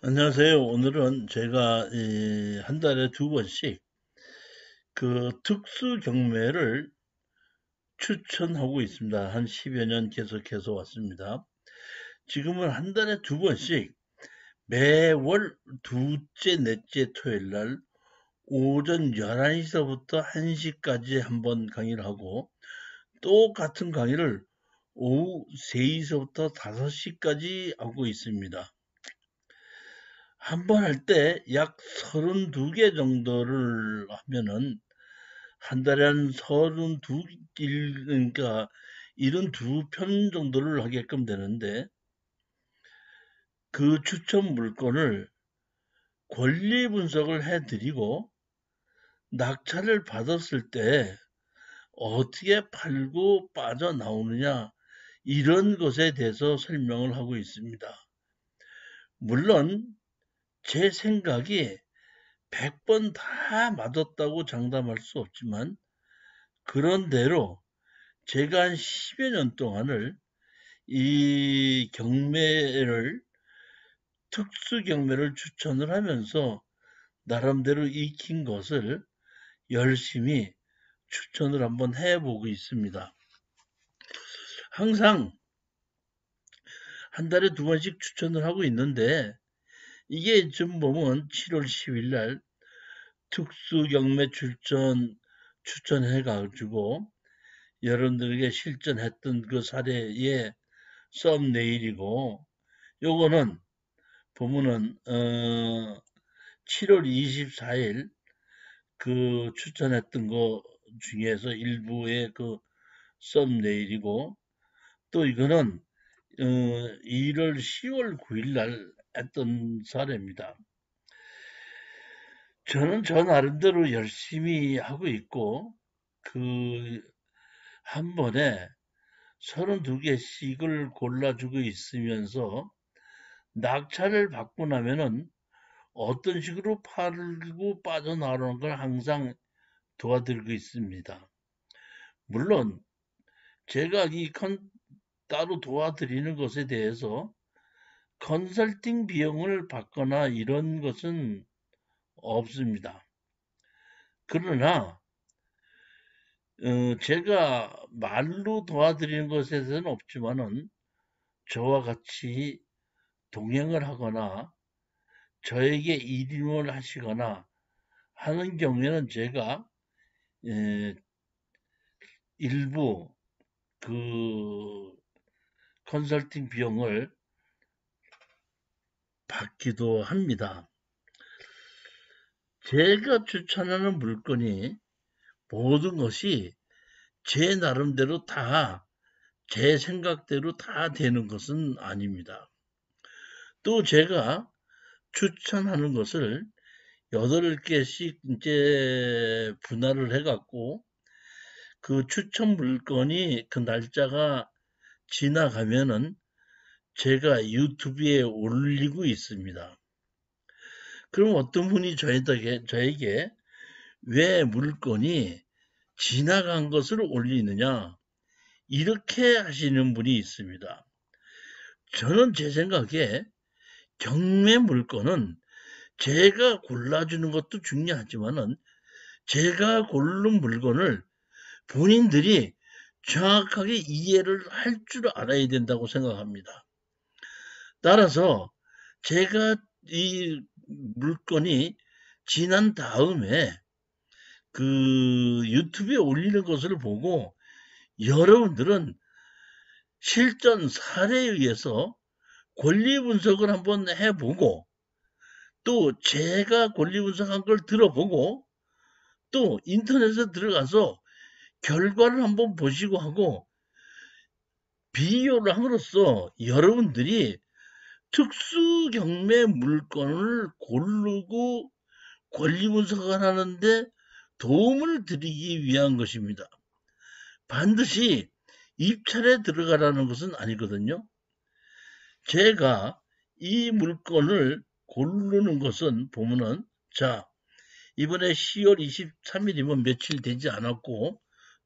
안녕하세요. 오늘은 제가 한 달에 두 번씩 그 특수 경매를 추천하고 있습니다. 한 10여 년 계속해서 왔습니다. 지금은 한 달에 두 번씩 매월 둘째, 넷째 토요일 날 오전 11시서부터 1시까지 한번 강의를 하고 똑같은 강의를 오후 3시서부터 5시까지 하고 있습니다. 한 번 할 때 약 32개 정도를 하면은 한 달에 한 32일, 그러니까 72편 정도를 하게끔 되는데 그 추천 물건을 권리 분석을 해드리고 낙찰을 받았을 때 어떻게 팔고 빠져나오느냐 이런 것에 대해서 설명을 하고 있습니다. 물론 제 생각이 100번 다 맞았다고 장담할 수 없지만 그런대로 제가 한 10여 년 동안을 이 경매를 특수 경매를 추천을 하면서 나름대로 익힌 것을 열심히 추천을 한번 해보고 있습니다. 항상 한 달에 두 번씩 추천을 하고 있는데 이게 좀 보면 7월 10일 날 특수 경매 추천해가지고 여러분들에게 실전했던 그 사례의 썸네일이고 요거는 보면은 7월 24일 그 추천했던 거 중에서 일부의 그 썸네일이고 또 이거는 1월 10월 9일 날 했던 사례입니다. 저는 저 나름대로 열심히 하고 있고 그 한 번에 32개씩을 골라주고 있으면서 낙찰을 받고 나면은 어떤 식으로 팔고 빠져나오는 걸 항상 도와드리고 있습니다. 물론 제가 따로 도와드리는 것에 대해서 컨설팅 비용을 받거나 이런 것은 없습니다. 그러나 제가 말로 도와드리는 것에 대해서는 없지만은 저와 같이 동행을 하거나 저에게 일임을 하시거나 하는 경우에는 제가 에, 일부 그 컨설팅 비용을 받기도 합니다. 제가 추천하는 물건이 모든 것이 제 나름대로 다 제 생각대로 다 되는 것은 아닙니다. 또 제가 추천하는 것을 8개씩 이제 분할을 해갖고 그 추천 물건이 그 날짜가 지나가면은 제가 유튜브에 올리고 있습니다. 그럼 어떤 분이 저에게 왜 물건이 지나간 것을 올리느냐? 이렇게 하시는 분이 있습니다. 저는 제 생각에 경매 물건은 제가 골라주는 것도 중요하지만은 제가 고른 물건을 본인들이 정확하게 이해를 할 줄 알아야 된다고 생각합니다. 따라서 제가 이 물건이 지난 다음에 그 유튜브에 올리는 것을 보고 여러분들은 실전 사례에 의해서 권리 분석을 한번 해보고 또 제가 권리 분석한 걸 들어보고 또 인터넷에 들어가서 결과를 한번 보시고 하고 비교를 함으로써 여러분들이 특수 경매 물건을 고르고 권리 분석을 하는데 도움을 드리기 위한 것입니다. 반드시 입찰에 들어가라는 것은 아니거든요. 제가 이 물건을 고르는 것은 보면은 자 이번에 10월 23일이면 며칠 되지 않았고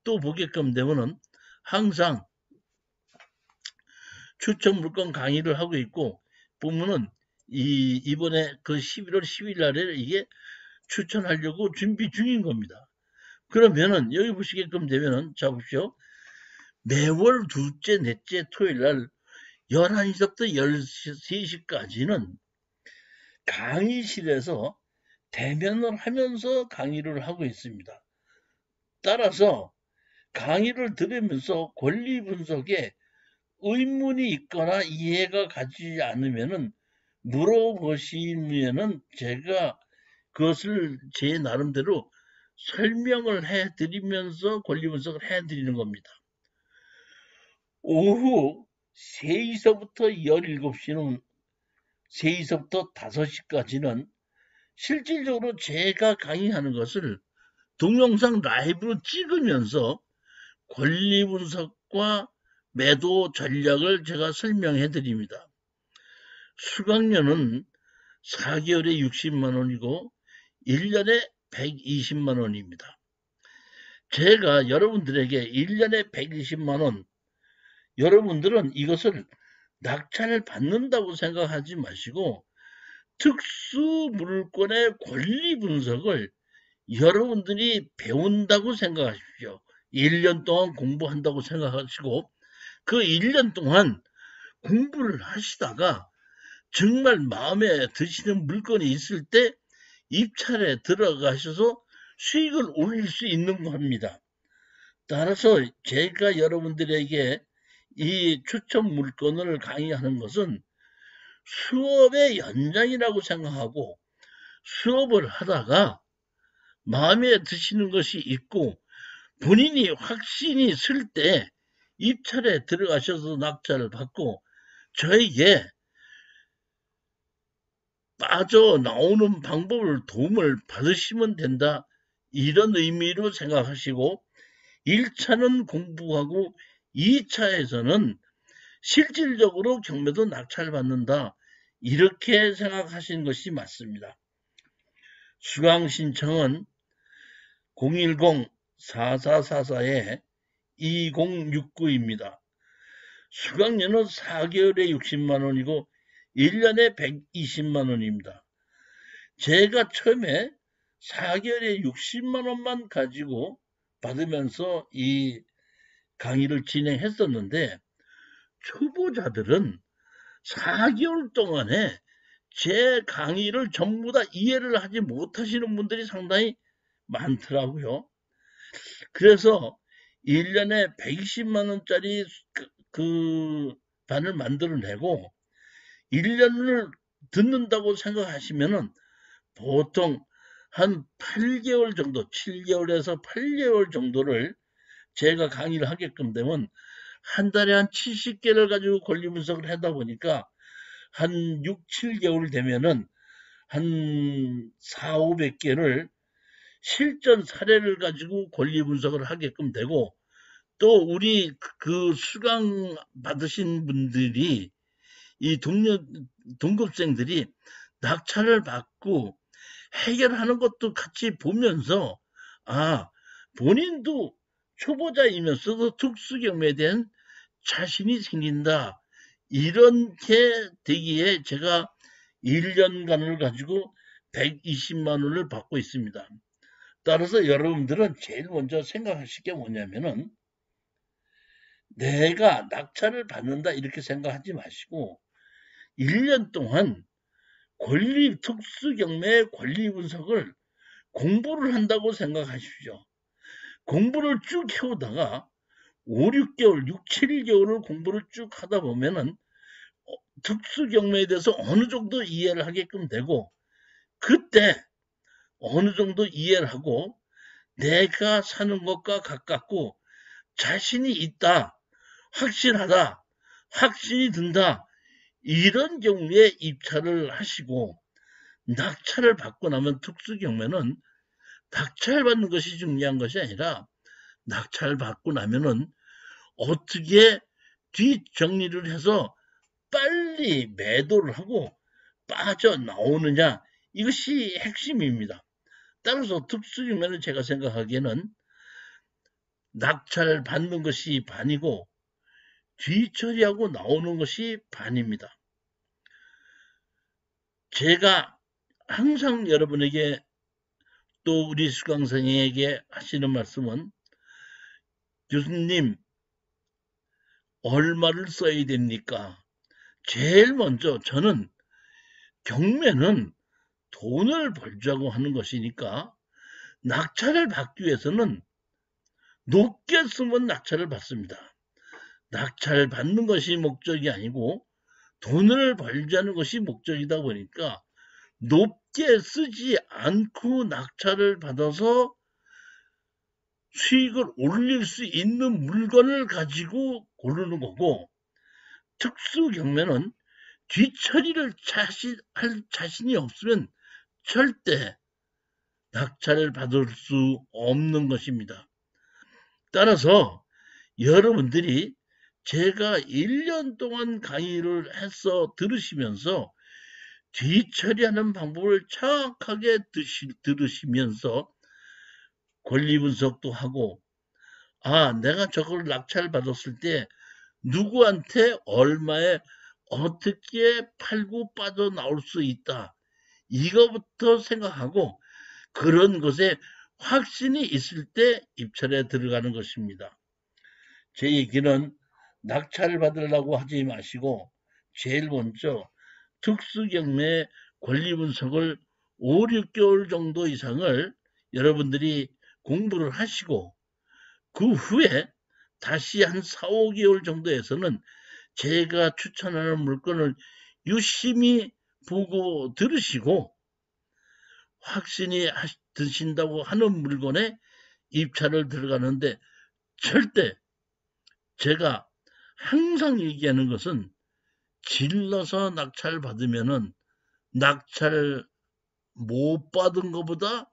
또 보게끔 되면은 항상 추천 물건 강의를 하고 있고 보면은 이번에 그 11월 10일 날에 이게 추천하려고 준비 중인 겁니다. 그러면은 여기 보시게끔 되면은 자 보십시오. 매월 둘째, 넷째 토요일 날 11시부터 13시까지는 강의실에서 대면을 하면서 강의를 하고 있습니다. 따라서 강의를 들으면서 권리 분석에 의문이 있거나 이해가 가지 않으면은 물어보시면은 제가 그것을 제 나름대로 설명을 해드리면서 권리 분석을 해드리는 겁니다. 오후 3시서부터 17시는 3시서부터 5시까지는 실질적으로 제가 강의하는 것을 동영상 라이브로 찍으면서 권리 분석과 매도 전략을 제가 설명해 드립니다. 수강료는 4개월에 60만 원이고 1년에 120만 원입니다. 제가 여러분들에게 1년에 120만 원, 여러분들은 이것을 낙찰을 받는다고 생각하지 마시고 특수 물건의 권리 분석을 여러분들이 배운다고 생각하십시오. 1년 동안 공부한다고 생각하시고 그 1년 동안 공부를 하시다가 정말 마음에 드시는 물건이 있을 때 입찰에 들어가셔서 수익을 올릴 수 있는 겁니다. 따라서 제가 여러분들에게 이 추천 물건을 강의하는 것은 수업의 연장이라고 생각하고 수업을 하다가 마음에 드시는 것이 있고 본인이 확신이 쓸 때 입찰에 들어가셔서 낙찰을 받고 저에게 빠져나오는 방법을 도움을 받으시면 된다. 이런 의미로 생각하시고 1차는 공부하고 2차에서는 실질적으로 경매도 낙찰받는다. 이렇게 생각하시는 것이 맞습니다. 수강 신청은 010-4444-2069입니다. 수강료는 4개월에 60만 원이고 1년에 120만 원입니다. 제가 처음에 4개월에 60만 원만 가지고 받으면서 이 강의를 진행했었는데 초보자들은 4개월 동안에 제 강의를 전부 다 이해를 하지 못하시는 분들이 상당히 많더라고요. 그래서 1년에 120만 원짜리 그 반을 만들어내고 1년을 듣는다고 생각하시면은 보통 한 8개월 정도, 7개월에서 8개월 정도를 제가 강의를 하게끔 되면 한 달에 한 70개를 가지고 권리 분석을 하다 보니까 한 6, 7개월 되면은 한 4, 500개를 실전 사례를 가지고 권리 분석을 하게끔 되고 또 우리 그 수강 받으신 분들이 이 동급생들이 낙찰을 받고 해결하는 것도 같이 보면서 본인도 초보자이면서도 특수경매에 대한 자신이 생긴다. 이렇게 되기에 제가 1년간을 가지고 120만 원을 받고 있습니다. 따라서 여러분들은 제일 먼저 생각하실 게 뭐냐면은 내가 낙찰을 받는다 이렇게 생각하지 마시고 1년 동안 특수경매 권리 분석을 공부를 한다고 생각하십시오. 공부를 쭉 해오다가 5, 6개월, 6, 7개월을 공부를 쭉 하다 보면은 특수경매에 대해서 어느 정도 이해를 하게끔 되고 그때 어느 정도 이해를 하고 내가 사는 것과 가깝고 자신이 있다, 확실하다, 확신이 든다 이런 경우에 입찰을 하시고 낙찰을 받고 나면 특수경매는 낙찰받는 것이 중요한 것이 아니라 낙찰 받고 나면은 어떻게 뒷정리를 해서 빨리 매도를 하고 빠져나오느냐 이것이 핵심입니다. 따라서 특수경매는 제가 생각하기에는 낙찰 받는 것이 반이고 뒤처리하고 나오는 것이 반입니다. 제가 항상 여러분에게 또 우리 수강생에게 하시는 말씀은, 교수님 얼마를 써야 됩니까? 제일 먼저 저는 경매는 돈을 벌자고 하는 것이니까 낙찰을 받기 위해서는 높게 쓰면 낙찰을 받습니다. 낙찰 받는 것이 목적이 아니고 돈을 벌자는 것이 목적이다 보니까 높게 쓰지 않고 낙찰을 받아서 수익을 올릴 수 있는 물건을 가지고 고르는 거고, 특수 경매는 뒤처리를 할 자신이 없으면 절대 낙찰을 받을 수 없는 것입니다. 따라서 여러분들이 제가 1년 동안 강의를 해서 들으시면서 뒤처리하는 방법을 정확하게 들으시면서 권리 분석도 하고, 내가 저걸 낙찰 받았을 때 누구한테 얼마에 어떻게 팔고 빠져나올 수 있다, 이거부터 생각하고 그런 것에 확신이 있을 때 입찰에 들어가는 것입니다. 제 얘기는 낙찰을 받으려고 하지 마시고 제일 먼저 특수경매 권리 분석을 5, 6개월 정도 이상을 여러분들이 공부를 하시고, 그 후에 다시 한 4, 5개월 정도에서는 제가 추천하는 물건을 유심히 보고 들으시고 확신이 드신다고 하는 물건에 입찰을 들어가는데, 절대 제가 항상 얘기하는 것은 질러서 낙찰 받으면은 낙찰 못 받은 것보다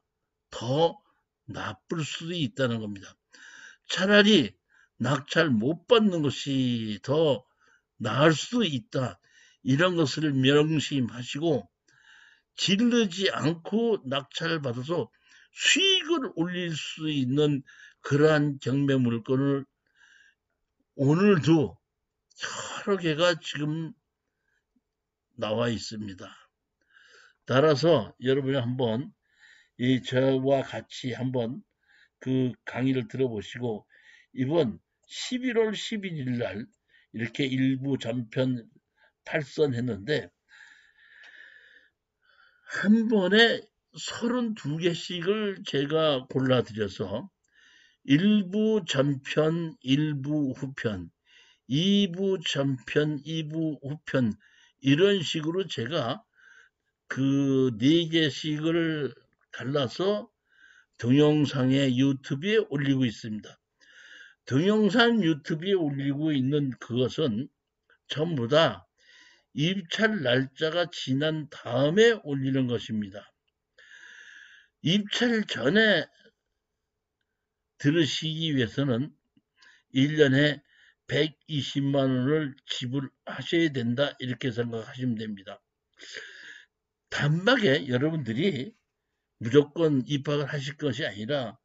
더 나쁠 수도 있다는 겁니다. 차라리 낙찰 못 받는 것이 더 나을 수 있다, 이런 것을 명심하시고 질르지 않고 낙찰을 받아서 수익을 올릴 수 있는 그러한 경매 물건을 오늘도 여러 개가 지금 나와 있습니다. 따라서 여러분이 한번 저와 같이 한번 그 강의를 들어보시고 이번 11월 11일 날 이렇게 일부 전편 탈선했는데, 한 번에 32개씩을 제가 골라드려서 1부 전편, 1부 후편, 2부 전편, 2부 후편, 이런 식으로 제가 그 4개씩을 갈라서 동영상에 유튜브에 올리고 있습니다. 동영상 유튜브에 올리고 있는 그것은 전부 다 입찰 날짜가 지난 다음에 올리는 것입니다. 입찰 전에 들으시기 위해서는 1년에 120만 원을 지불하셔야 된다, 이렇게 생각하시면 됩니다. 단박에 여러분들이 무조건 입학을 하실 것이 아니라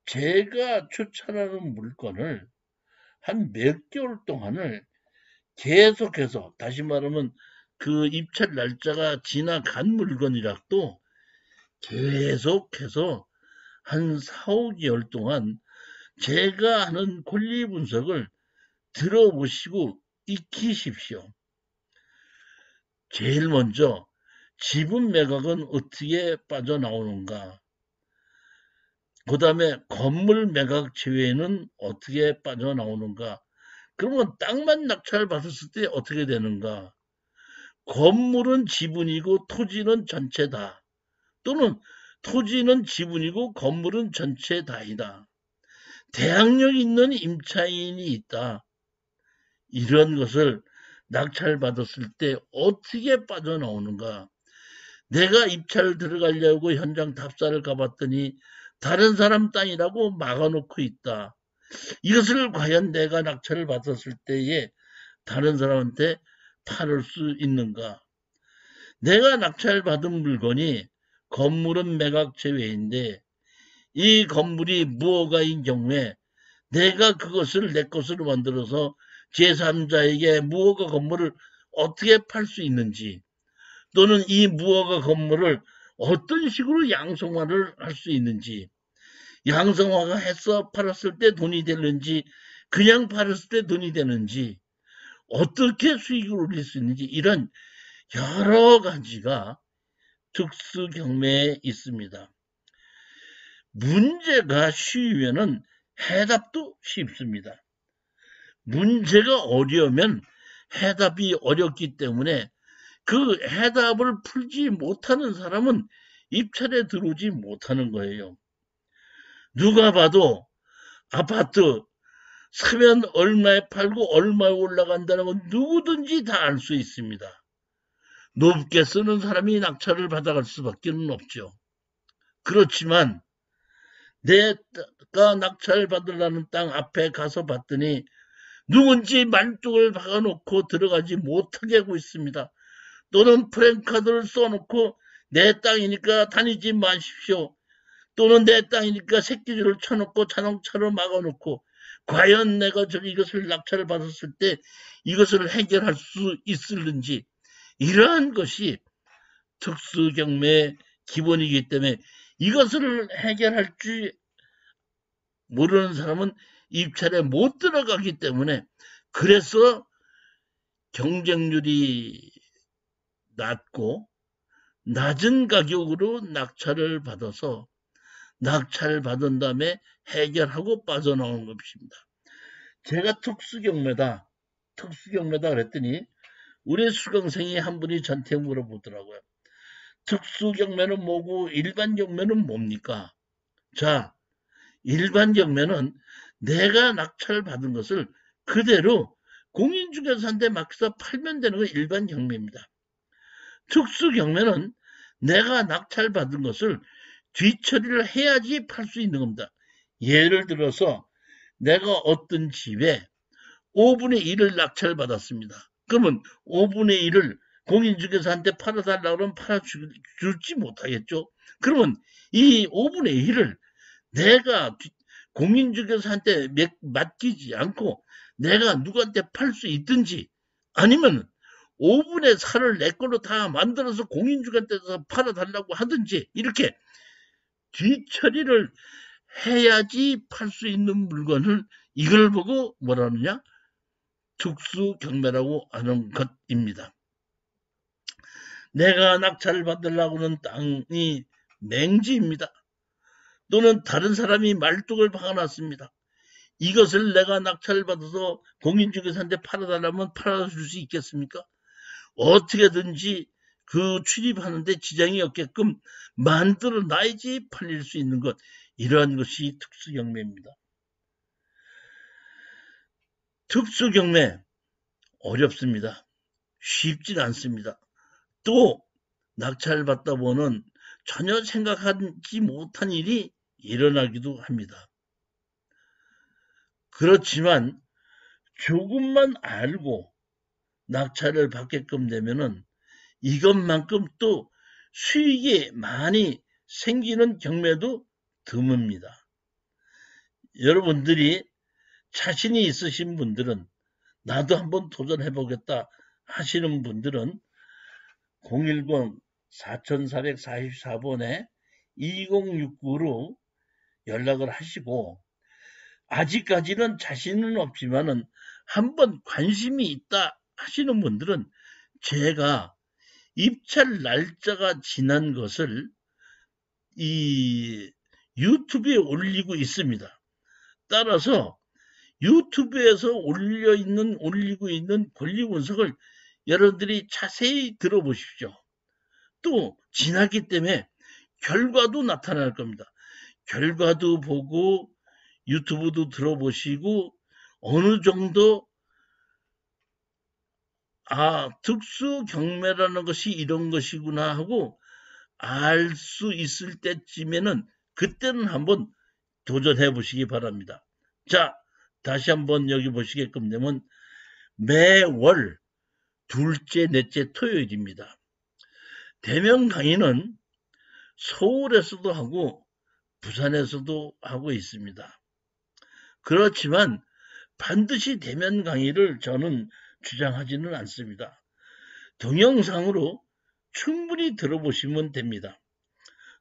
제가 추천하는 물건을 한 몇 개월 동안을 계속해서, 다시 말하면 그 입찰 날짜가 지나간 물건이라도 계속해서 한 4, 5개월 동안 제가 하는 권리 분석을 들어보시고 익히십시오. 제일 먼저 지분 매각은 어떻게 빠져나오는가, 그 다음에 건물 매각 제외는 어떻게 빠져나오는가, 그러면 땅만 낙찰 받았을 때 어떻게 되는가, 건물은 지분이고 토지는 전체다, 또는 토지는 지분이고 건물은 전체다이다, 대항력 있는 임차인이 있다, 이런 것을 낙찰 받았을 때 어떻게 빠져나오는가, 내가 입찰 들어가려고 현장 답사를 가봤더니 다른 사람 땅이라고 막아놓고 있다, 이것을 과연 내가 낙찰을 받았을 때에 다른 사람한테 팔을 수 있는가, 내가 낙찰 받은 물건이 건물은 매각 제외인데 이 건물이 무허가인 경우에 내가 그것을 내 것으로 만들어서 제3자에게 무허가 건물을 어떻게 팔 수 있는지, 또는 이 무허가 건물을 어떤 식으로 양성화를 할 수 있는지, 양성화가 해서 팔았을 때 돈이 되는지, 그냥 팔았을 때 돈이 되는지, 어떻게 수익을 올릴 수 있는지, 이런 여러 가지가 특수 경매에 있습니다. 문제가 쉬우면은 해답도 쉽습니다. 문제가 어려우면 해답이 어렵기 때문에 그 해답을 풀지 못하는 사람은 입찰에 들어오지 못하는 거예요. 누가 봐도 아파트 사면 얼마에 팔고 얼마에 올라간다는 건 누구든지 다 알 수 있습니다. 높게 쓰는 사람이 낙찰을 받아갈 수밖에 없죠. 그렇지만 내가 낙찰 받으려는 땅 앞에 가서 봤더니 누군지 말뚝을 박아놓고 들어가지 못하게 하고 있습니다. 또는 프랜카드를 써놓고 내 땅이니까 다니지 마십시오. 또는 내 땅이니까 새끼줄을 쳐놓고 자동차로 막아놓고 과연 내가 이것을 낙찰을 받았을 때 이것을 해결할 수 있을는지, 이러한 것이 특수경매의 기본이기 때문에 이것을 해결할 줄 모르는 사람은 입찰에 못 들어가기 때문에, 그래서 경쟁률이 낮고 낮은 가격으로 낙찰을 받아서 낙찰 받은 다음에 해결하고 빠져나오는 것입니다. 제가 특수경매다 그랬더니 우리 수강생이 한 분이 저한테 물어보더라고요. 특수경매는 뭐고 일반 경매는 뭡니까? 자, 일반 경매는 내가 낙찰 받은 것을 그대로 공인중개사한테 맡겨서 팔면 되는 건 일반 경매입니다. 특수 경매는 내가 낙찰 받은 것을 뒤처리를 해야지 팔 수 있는 겁니다. 예를 들어서 내가 어떤 집에 5분의 1을 낙찰 받았습니다. 그러면 5분의 1을 공인중개사한테 팔아달라고 하면 팔아주지 못하겠죠. 그러면 이 5분의 1을 내가 공인중개사한테 맡기지 않고 내가 누구한테 팔 수 있든지, 아니면 5분의 4를 내 걸로 다 만들어서 공인중개사한테 팔아달라고 하든지, 이렇게 뒤처리를 해야지 팔 수 있는 물건을, 이걸 보고 뭐라 하느냐? 특수경매라고 하는 것입니다. 내가 낙찰을 받으려고 하는 땅이 맹지입니다. 또는 다른 사람이 말뚝을 박아놨습니다. 이것을 내가 낙찰을 받아서 공인중개사한테 팔아달라면 팔아줄 수 있겠습니까? 어떻게든지 그 출입하는데 지장이 없게끔 만들어 놔야지 팔릴 수 있는 것, 이러한 것이 특수경매입니다. 특수경매 어렵습니다. 쉽진 않습니다. 또 낙찰을 받다 보면 전혀 생각하지 못한 일이 일어나기도 합니다. 그렇지만 조금만 알고 낙찰을 받게끔 되면은 이것만큼 또 수익이 많이 생기는 경매도 드뭅니다. 여러분들이 자신이 있으신 분들은, 나도 한번 도전해보겠다 하시는 분들은 010-4444번에 2069로 연락을 하시고, 아직까지는 자신은 없지만은 한번 관심이 있다 하시는 분들은 제가 입찰 날짜가 지난 것을 이 유튜브에 올리고 있습니다. 따라서 유튜브에서 올리고 있는 권리 분석을 여러분들이 자세히 들어보십시오. 또 지났기 때문에 결과도 나타날 겁니다. 결과도 보고 유튜브도 들어보시고 어느 정도 특수 경매라는 것이 이런 것이구나 하고 알 수 있을 때쯤에는 그때는 한번 도전해 보시기 바랍니다. 자, 다시 한번 여기 보시게끔 되면 매월 둘째, 넷째 토요일입니다. 대면 강의는 서울에서도 하고 부산에서도 하고 있습니다. 그렇지만 반드시 대면 강의를 저는 주장하지는 않습니다. 동영상으로 충분히 들어보시면 됩니다.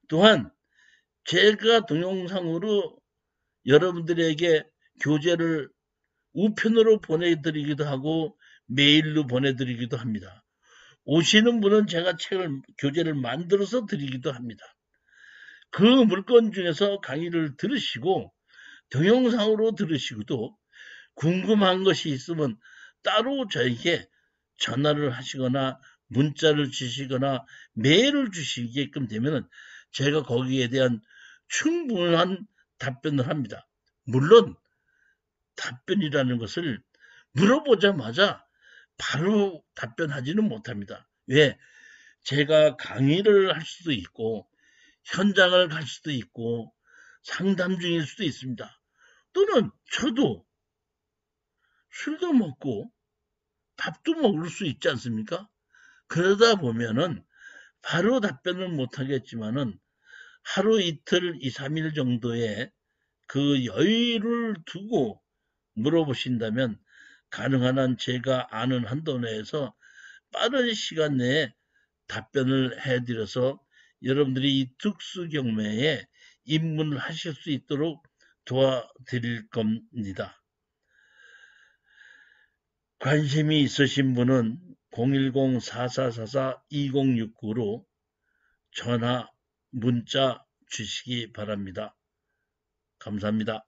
또한 제가 동영상으로 여러분들에게 교재를 우편으로 보내드리기도 하고 메일로 보내드리기도 합니다. 오시는 분은 제가 교재를 만들어서 드리기도 합니다. 그 물건 중에서 강의를 들으시고 동영상으로 들으시고도 궁금한 것이 있으면 따로 저에게 전화를 하시거나 문자를 주시거나 메일을 주시게끔 되면 제가 거기에 대한 충분한 답변을 합니다. 물론 답변이라는 것을 물어보자마자 바로 답변하지는 못합니다. 왜? 제가 강의를 할 수도 있고 현장을 갈 수도 있고 상담 중일 수도 있습니다. 또는 저도 술도 먹고 밥도 먹을 수 있지 않습니까? 그러다 보면은 바로 답변을 못 하겠지만은 하루 이틀, 2, 3일 정도의 그 여유를 두고 물어보신다면 가능한 한 제가 아는 한도 내에서 빠른 시간 내에 답변을 해드려서 여러분들이 이 특수 경매에 입문을 하실 수 있도록 도와드릴 겁니다. 관심이 있으신 분은 010-4444-2069로 전화, 문자 주시기 바랍니다. 감사합니다.